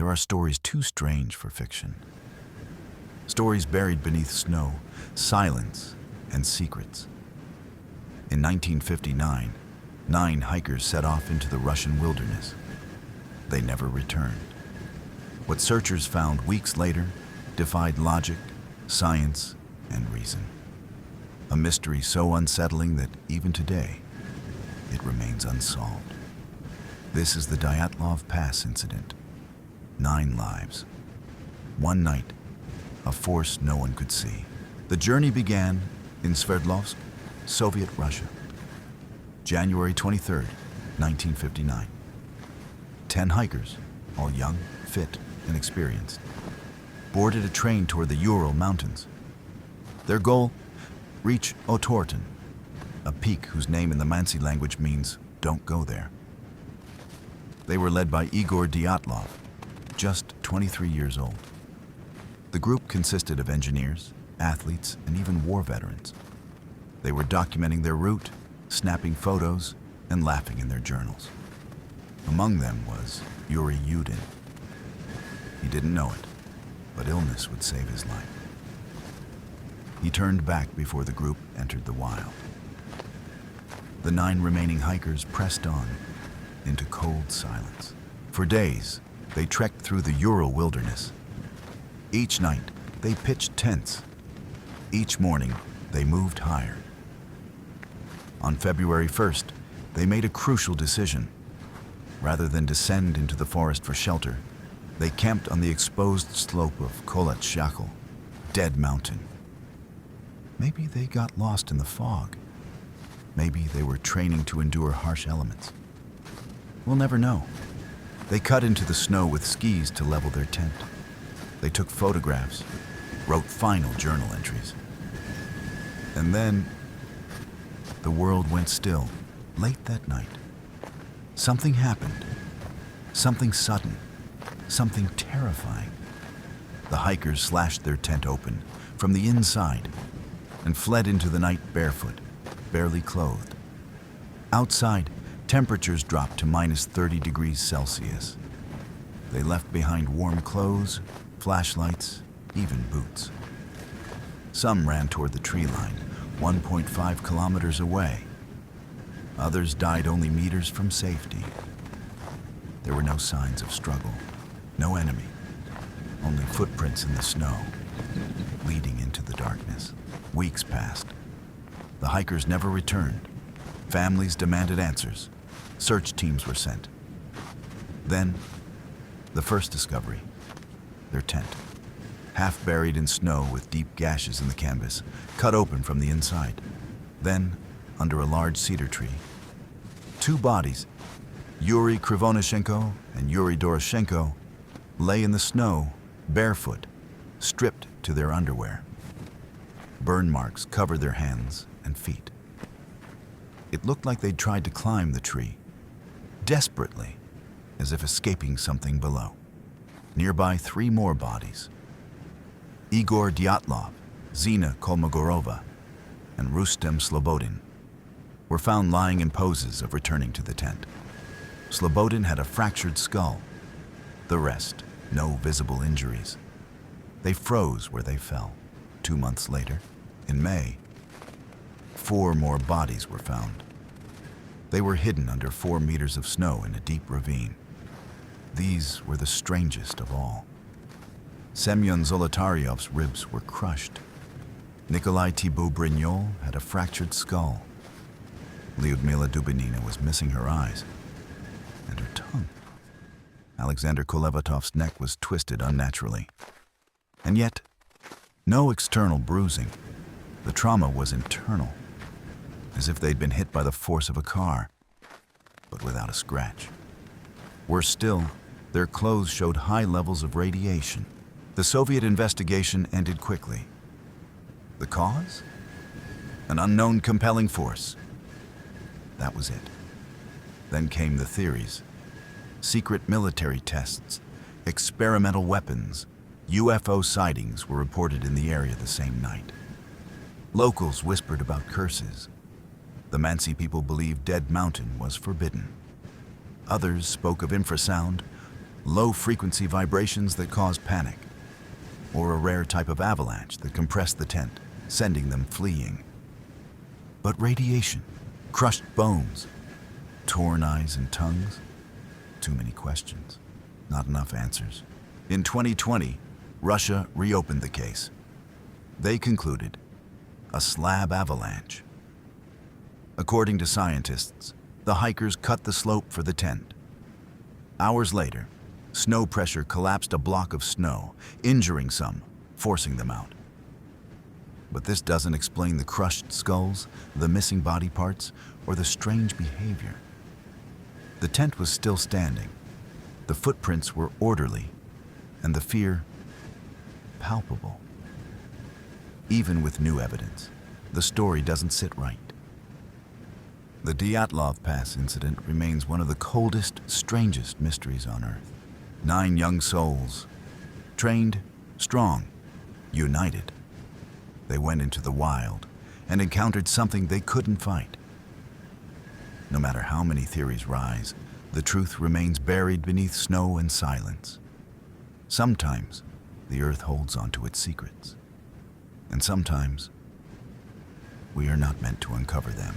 there are stories too strange for fiction. Stories buried beneath snow, silence, and secrets. In 1959, 9 hikers set off into the Russian wilderness. They never returned. What searchers found weeks later defied logic, science, and reason. A mystery so unsettling that even today, it remains unsolved. This is the Dyatlov Pass Incident. 9 lives. One night, a force no one could see. The journey began in Sverdlovsk, Soviet Russia. January 23, 1959. 10 hikers, all young, fit, and experienced, boarded a train toward the Ural Mountains. Their goal? Reach Otorten, a peak whose name in the Mansi language means "don't go there." They were led by Igor Dyatlov, just 23 years old. The group consisted of engineers, athletes, and even war veterans. They were documenting their route, snapping photos, and laughing in their journals. Among them was Yuri Yudin. He didn't know it, but illness would save his life. He turned back before the group entered the wild. The 9 remaining hikers pressed on into cold silence. For days, they trekked through the Ural wilderness. Each night, they pitched tents. Each morning, they moved higher. On February 1st, they made a crucial decision. Rather than descend into the forest for shelter, they camped on the exposed slope of Kolat, Dead Mountain. Maybe they got lost in the fog. Maybe they were training to endure harsh elements. We'll never know. They cut into the snow with skis to level their tent. They took photographs, wrote final journal entries. And then, the world went still, late that night. Something happened. Something sudden. Something terrifying. The hikers slashed their tent open from the inside and fled into the night barefoot, barely clothed. Outside, temperatures dropped to minus 30 degrees Celsius. They left behind warm clothes, flashlights, even boots. Some ran toward the tree line, 1.5 kilometers away. Others died only meters from safety. There were no signs of struggle, no enemy, only footprints in the snow, leading into the darkness. Weeks passed. The hikers never returned. Families demanded answers. Search teams were sent. Then, the first discovery, their tent, half buried in snow with deep gashes in the canvas, cut open from the inside. Then, under a large cedar tree, 2 bodies, Yuri Krivonyshenko and Yuri Doroshenko, lay in the snow, barefoot, stripped to their underwear. Burn marks covered their hands and feet. It looked like they'd tried to climb the tree, desperately, as if escaping something below. Nearby, 3 more bodies. Igor Dyatlov, Zina Kolmogorova, and Rustem Slobodin were found lying in poses of returning to the tent. Slobodin had a fractured skull. The rest, no visible injuries. They froze where they fell. 2 months later, in May, 4 more bodies were found. They were hidden under 4 meters of snow in a deep ravine. These were the strangest of all. Semyon Zolotaryov's ribs were crushed. Nikolai Thibault Brignol had a fractured skull. Lyudmila Dubinina was missing her eyes and her tongue. Alexander Kolevatov's neck was twisted unnaturally. And yet, no external bruising. The trauma was internal, as if they'd been hit by the force of a car, but without a scratch. Worse still, their clothes showed high levels of radiation. The Soviet investigation ended quickly. The cause? An unknown compelling force. That was it. Then came the theories. Secret military tests, experimental weapons, UFO sightings were reported in the area the same night. Locals whispered about curses. The Mansi people believed Dead Mountain was forbidden. Others spoke of infrasound low-frequency vibrations that cause panic, or a rare type of avalanche that compressed the tent, sending them fleeing. But radiation, crushed bones, torn eyes and tongues? Too many questions, not enough answers. In 2020, Russia reopened the case. They concluded a slab avalanche. According to scientists, the hikers cut the slope for the tent. Hours later, snow pressure collapsed a block of snow, injuring some, forcing them out. But this doesn't explain the crushed skulls, the missing body parts, or the strange behavior. The tent was still standing. The footprints were orderly, and the fear palpable. Even with new evidence, the story doesn't sit right. The Dyatlov Pass Incident remains one of the coldest, strangest mysteries on Earth. 9 young souls, trained, strong, united. They went into the wild and encountered something they couldn't fight. No matter how many theories rise, the truth remains buried beneath snow and silence. Sometimes, the Earth holds onto its secrets. And sometimes, we are not meant to uncover them.